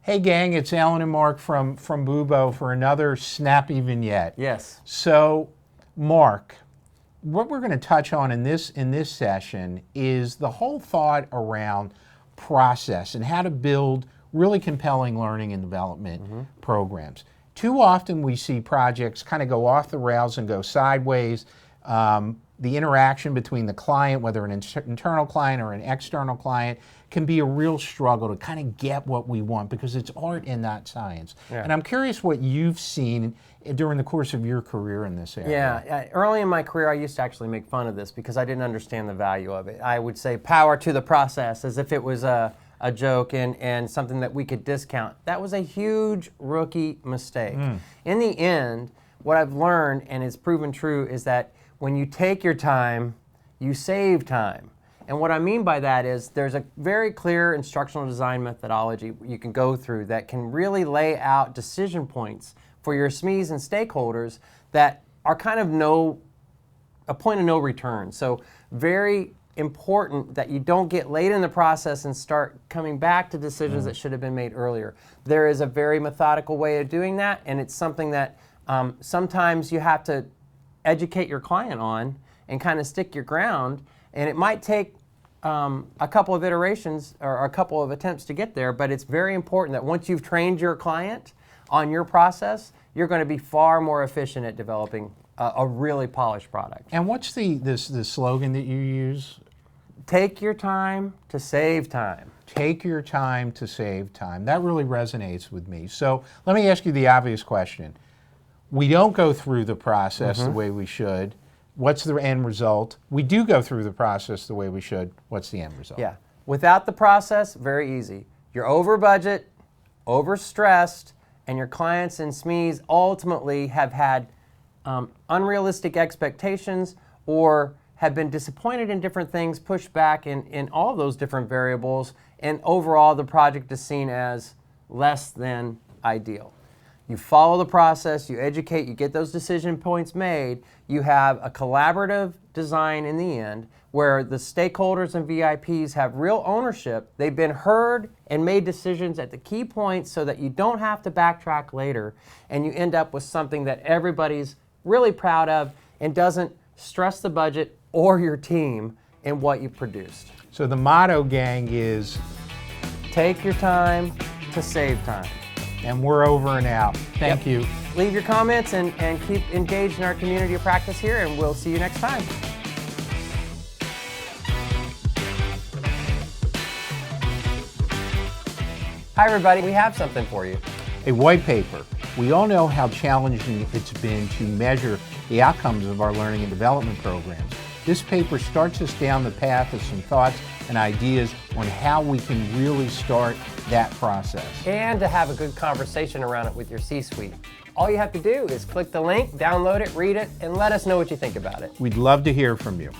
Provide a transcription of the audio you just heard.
Hey gang, it's Alan and Mark from Bubo for another snappy vignette. Yes. So, Mark, what we're going to touch on in this session is the whole thought around process and how to build really compelling learning and development programs. Too often we see projects kind of go off the rails and go sideways. The interaction between the client, whether an internal client or an external client, can be a real struggle to kind of get what we want because it's art and not science. Yeah. And I'm curious what you've seen during the course of your career in this area. Yeah, early in my career I used to actually make fun of this because I didn't understand the value of it. I would say power to the process as if it was a joke and something that we could discount. That was a huge rookie mistake. In the end, what I've learned, and it's proven true, is that when you take your time, you save time. And what I mean by that is there's a very clear instructional design methodology you can go through that can really lay out decision points for your SMEs and stakeholders that are kind of a point of no return. So very important that you don't get late in the process and start coming back to decisions that should have been made earlier. There is a very methodical way of doing that, and it's something that sometimes you have to educate your client on and kind of stick your ground, and it might take a couple of iterations or a couple of attempts to get there, but it's very important that once you've trained your client on your process, you're going to be far more efficient at developing a really polished product. And what's the slogan that you use? Take your time to save time. Take your time to save time. That really resonates with me. So let me ask you the obvious question. We don't go through the process the way we should. What's the end result? We do go through the process the way we should. What's the end result? Yeah. Without the process, very easy. You're over budget, overstressed, and your clients and SMEs ultimately have had unrealistic expectations or have been disappointed in different things, pushed back in all those different variables, and overall the project is seen as less than ideal. You follow the process, you educate, you get those decision points made, you have a collaborative design in the end where the stakeholders and VIPs have real ownership. They've been heard and made decisions at the key points so that you don't have to backtrack later, and you end up with something that everybody's really proud of and doesn't stress the budget or your team in what you produced. So the motto, gang, is take your time to save time. And we're over and out. Thank you. Leave your comments and keep engaged in our community of practice here, and we'll see you next time. Hi everybody, we have something for you. A white paper. We all know how challenging it's been to measure the outcomes of our learning and development programs. This paper starts us down the path of some thoughts and ideas on how we can really start that process. And to have a good conversation around it with your C-suite. All you have to do is click the link, download it, read it, and let us know what you think about it. We'd love to hear from you.